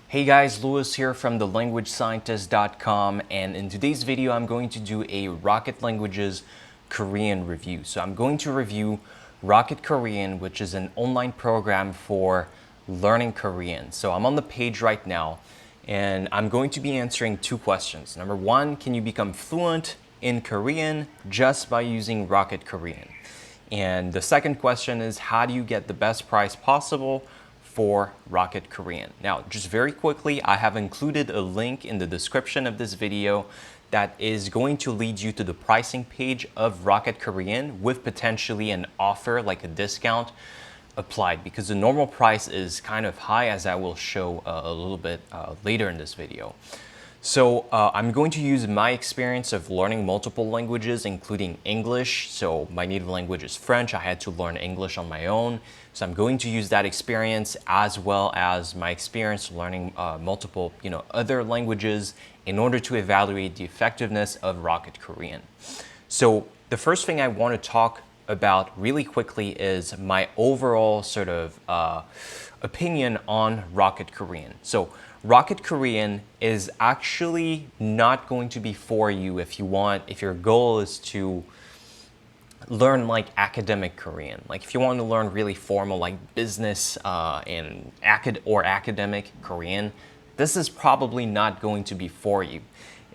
Hey guys, Louis here from thelanguagescientist.com, and in today's video I'm going to do a Rocket Languages Korean review. So I'm going to review Rocket Korean, which is an online program for learning Korean. So I'm on the page right now and I'm going to be answering two questions. Number one, can you become fluent in Korean just by using Rocket Korean? And the second question is, how do you get the best price possible for Rocket Korean? Now, just very quickly, I have included a link in the description of this video that is going to lead you to the pricing page of Rocket Korean with potentially an offer, like a discount applied, because the normal price is kind of high, as I will show a little bit later in this video. So I'm going to use my experience of learning multiple languages, including English. So my native language is French. I had to learn English on my own. So I'm going to use that experience as well as my experience learning multiple, other languages in order to evaluate the effectiveness of Rocket Korean. So the first thing I want to talk about really quickly is my overall sort of opinion on Rocket Korean. So Rocket Korean is actually not going to be for you if your goal is to learn like academic Korean. Like if you want to learn really formal like business and academic Korean, this is probably not going to be for you.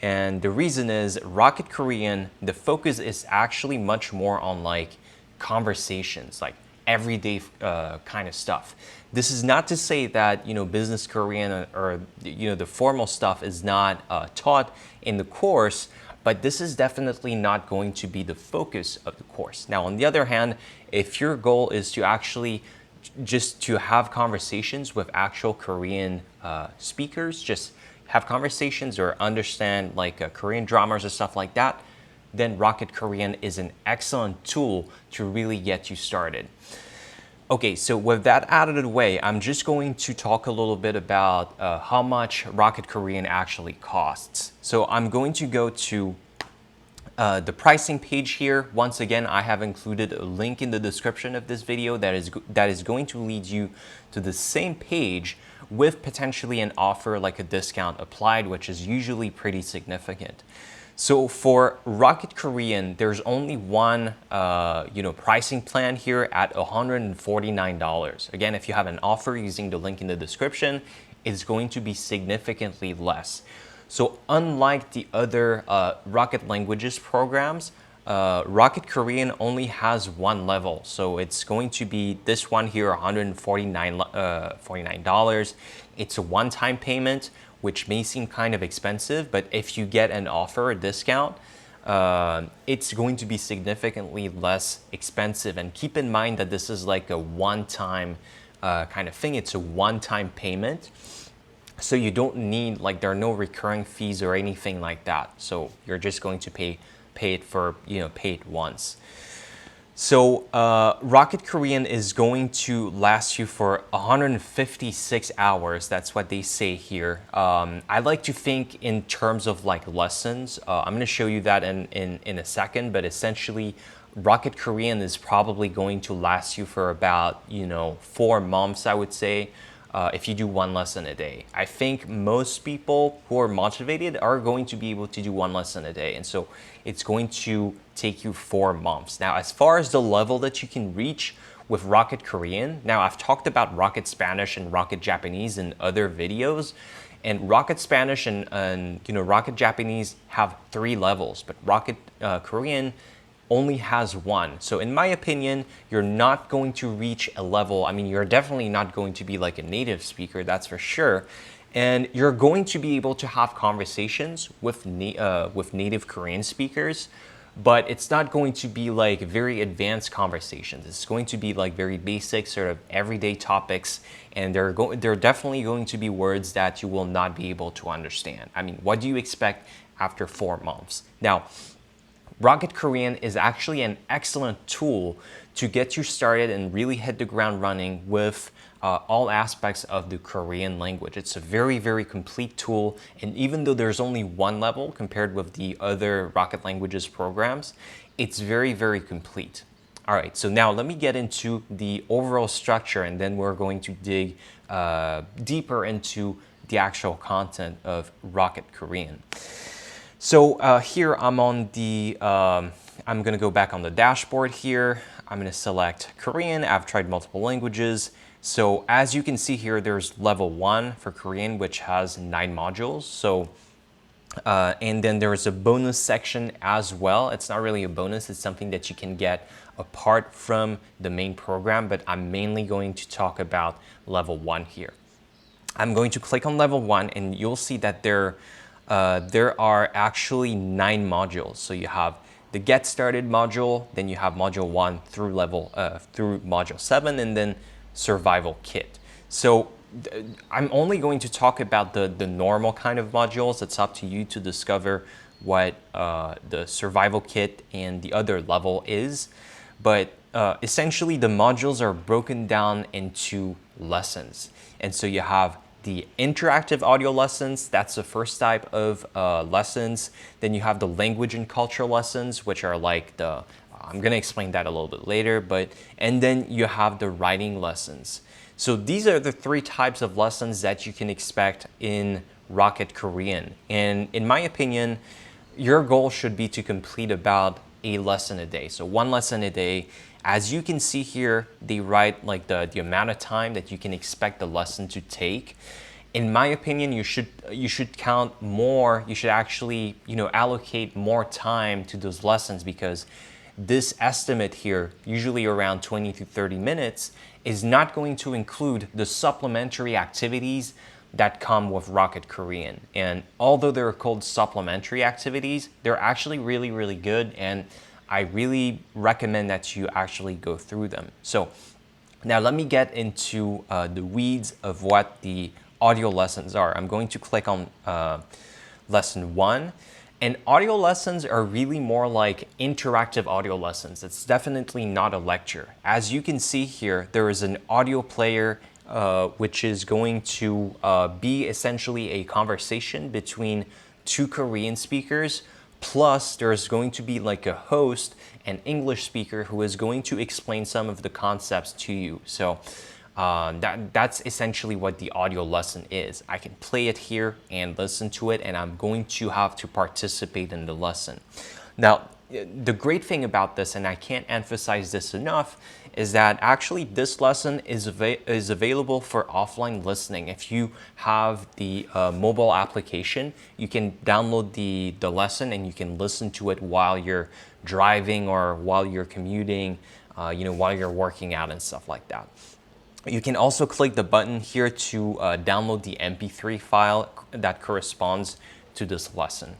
And the reason is Rocket Korean, the focus is actually much more on like conversations, like everyday kind of stuff. This is not to say that business Korean or the formal stuff is not taught in the course, but this is definitely not going to be the focus of the course. Now, on the other hand, if your goal is to actually just to have conversations with actual Korean speakers, just have conversations or understand like Korean dramas or stuff like that, then Rocket Korean is an excellent tool to really get you started. Okay, so with that out of the way, I'm just going to talk a little bit about how much Rocket Korean actually costs. So I'm going to go to the pricing page here. Once again, I have included a link in the description of this video that is going to lead you to the same page with potentially an offer like a discount applied, which is usually pretty significant. So for Rocket Korean, there's only one pricing plan here at $149. Again, if you have an offer using the link in the description, it's going to be significantly less. So unlike the other Rocket Languages programs, Rocket Korean only has one level. So it's going to be this one here, $149. It's a one-time payment, which may seem kind of expensive, but if you get an offer, a discount, it's going to be significantly less expensive. And keep in mind that this is like a one-time kind of thing. It's a one-time payment. So you don't need, like, there are no recurring fees or anything like that. So you're just going to pay it for, pay it once. So Rocket Korean is going to last you for 156 hours. That's what they say here. I like to think in terms of like lessons. I'm going to show you that in a second, but essentially Rocket Korean is probably going to last you for about 4 months, I would say. If you do one lesson a day. I think most people who are motivated are going to be able to do one lesson a day. And so it's going to take you 4 months. Now, as far as the level that you can reach with Rocket Korean, now I've talked about Rocket Spanish and Rocket Japanese in other videos. And Rocket Spanish and Rocket Japanese have 3 levels, but Rocket Korean only has one. So in my opinion, you're not going to reach a level. I mean, you're definitely not going to be like a native speaker, that's for sure. And you're going to be able to have conversations with native Korean speakers, but it's not going to be like very advanced conversations. It's going to be like very basic sort of everyday topics. And there are definitely going to be words that you will not be able to understand. I mean, what do you expect after 4 months? Now, Rocket Korean is actually an excellent tool to get you started and really hit the ground running with all aspects of the Korean language. It's a very, very complete tool. And even though there's only one level compared with the other Rocket Languages programs, it's very, very complete. All right, so now let me get into the overall structure, and then we're going to dig deeper into the actual content of Rocket Korean. So here I'm on the, I'm gonna go back on the dashboard here. I'm gonna select Korean. I've tried multiple languages. So as you can see here, there's level 1 for Korean, which has 9 modules. So and then there's a bonus section as well. It's not really a bonus, it's something that you can get apart from the main program, but I'm mainly going to talk about level 1 here. I'm going to click on level 1 and you'll see that there are actually 9 modules. So you have the Get Started module, then you have module 1 through through module 7, and then Survival Kit. So I'm only going to talk about the normal kind of modules. It's up to you to discover what the Survival Kit and the other level is. But essentially, the modules are broken down into lessons. And so you have the interactive audio lessons, that's the first type of lessons. Then you have the language and culture lessons, which are like I'm gonna explain that a little bit later, and then you have the writing lessons. So these are the 3 types of lessons that you can expect in Rocket Korean. And in my opinion, your goal should be to complete about a lesson a day. So 1 lesson a day. As you can see here, they write like the amount of time that you can expect the lesson to take. In my opinion, you should count more. You should actually, allocate more time to those lessons, because this estimate here, usually around 20 to 30 minutes, is not going to include the supplementary activities that come with Rocket Korean. And although they're called supplementary activities, they're actually really, really good, and I really recommend that you actually go through them. So now let me get into the weeds of what the audio lessons are. I'm going to click on lesson 1. And audio lessons are really more like interactive audio lessons. It's definitely not a lecture. As you can see here, there is an audio player which is going to be essentially a conversation between 2 Korean speakers. Plus, there's going to be like a host, an English speaker, who is going to explain some of the concepts to you. So that's essentially what the audio lesson is. I can play it here and listen to it, and I'm going to have to participate in the lesson. Now, the great thing about this, and I can't emphasize this enough, is that actually this lesson is available for offline listening. If you have the mobile application, you can download the lesson and you can listen to it while you're driving or while you're commuting, while you're working out and stuff like that. You can also click the button here to download the MP3 file that corresponds to this lesson,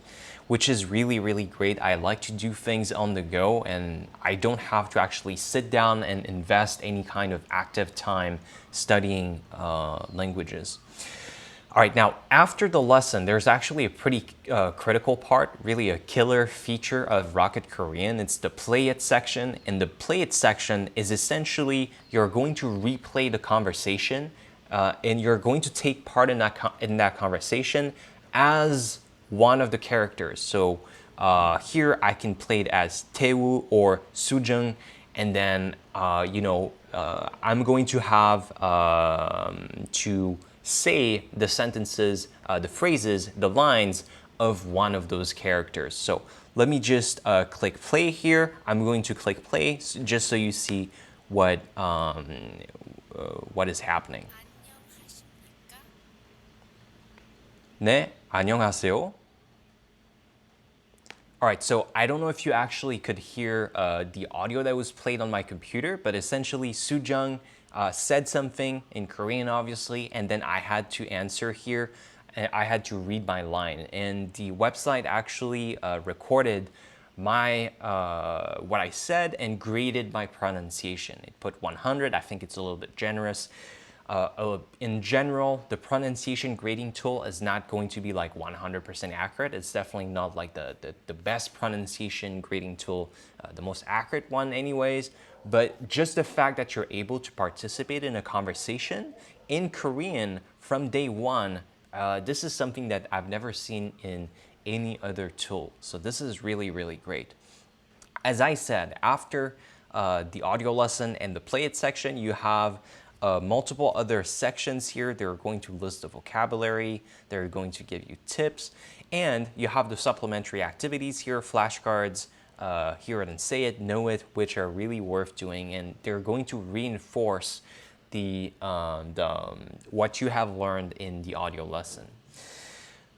which is really, really great. I like to do things on the go, and I don't have to actually sit down and invest any kind of active time studying languages. All right, now after the lesson, there's actually a pretty critical part, really a killer feature of Rocket Korean. It's the Play It section, and the Play It section is essentially you're going to replay the conversation, and you're going to take part in that conversation as one of the characters. So here I can play it as Taewoo or Sujung, and then I'm going to have to say the sentences, the phrases, the lines of one of those characters. So let me just click play here. I'm going to click play just so you see what is happening. 네, 안녕하세요. All right, so I don't know if you actually could hear the audio that was played on my computer, but essentially Sujung said something in Korean, obviously, and then I had to answer here. I had to read my line, and the website actually recorded my what I said and graded my pronunciation. It put 100. I think it's a little bit generous. In general, the pronunciation grading tool is not going to be like 100% accurate. It's definitely not like the best pronunciation grading tool, the most accurate one anyways. But just the fact that you're able to participate in a conversation in Korean from day one, this is something that I've never seen in any other tool. So this is really, really great. As I said, after the audio lesson and the Play It section, you have multiple other sections here. They're going to list the vocabulary, they're going to give you tips, and you have the supplementary activities here, flashcards, hear it and say it, know it, which are really worth doing, and they're going to reinforce what you have learned in the audio lesson.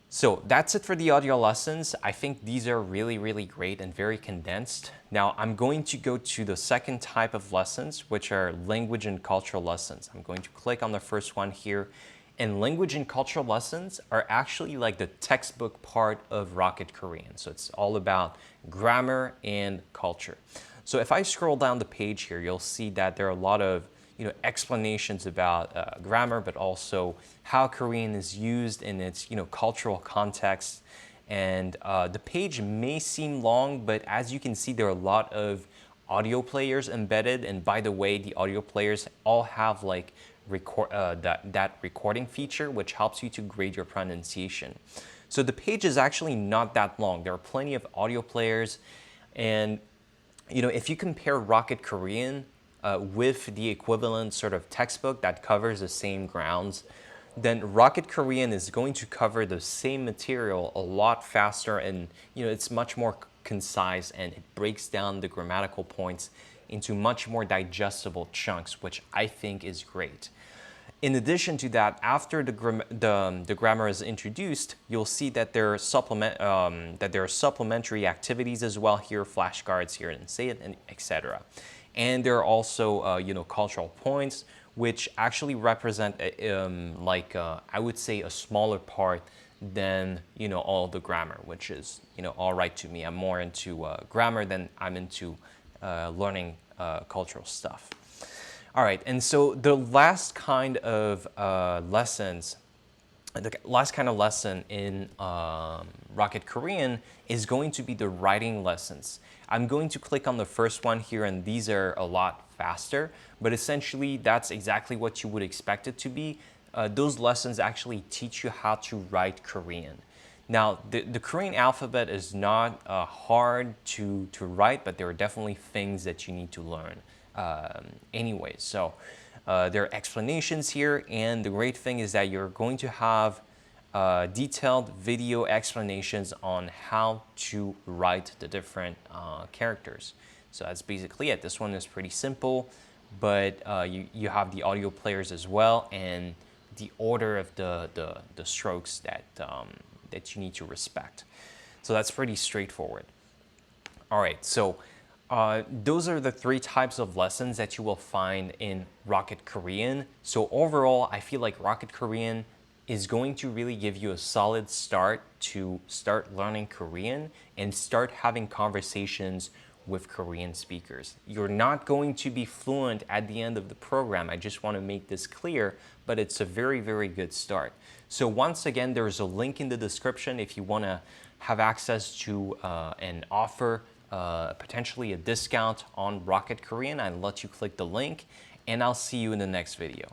So that's it for the audio lessons. I think these are really, really great and very condensed. Now I'm going to go to the second type of lessons, which are language and cultural lessons. I'm going to click on the first one here. And language and cultural lessons are actually like the textbook part of Rocket Korean. So it's all about grammar and culture. So if I scroll down the page here, you'll see that there are a lot of explanations about grammar, but also how Korean is used in its cultural context. And the page may seem long, but as you can see, there are a lot of audio players embedded. And by the way, the audio players all have like that recording feature, which helps you to grade your pronunciation. So the page is actually not that long. There are plenty of audio players, and if you compare Rocket Korean with the equivalent sort of textbook that covers the same grounds, then Rocket Korean is going to cover the same material a lot faster, and it's much more concise, and it breaks down the grammatical points into much more digestible chunks, which I think is great. In addition to that, after the grammar is introduced, you'll see that there are supplementary activities as well here, flashcards here and say it, and etc. And there are also cultural points, which actually represent I would say a smaller part than all the grammar, which is all right to me. I'm more into grammar than I'm into learning cultural stuff. All right, and so the last kind of lesson in Rocket Korean is going to be the writing lessons. I'm going to click on the first one here, and these are a lot faster, but essentially that's exactly what you would expect it to be. Those lessons actually teach you how to write Korean. Now, the Korean alphabet is not hard to write, but there are definitely things that you need to learn anyway. So there are explanations here, and the great thing is that you're going to have detailed video explanations on how to write the different characters. So that's basically it. This one is pretty simple, but you have the audio players as well, and the order of the strokes that you need to respect. So that's pretty straightforward. All right, so those are the 3 types of lessons that you will find in Rocket Korean. So overall, I feel like Rocket Korean is going to really give you a solid start to start learning Korean and start having conversations with Korean speakers. You're not going to be fluent at the end of the program. I just want to make this clear, but it's a very, very good start. So once again, there's a link in the description if you want to have access to an offer, potentially a discount on Rocket Korean. I'll let you click the link, and I'll see you in the next video.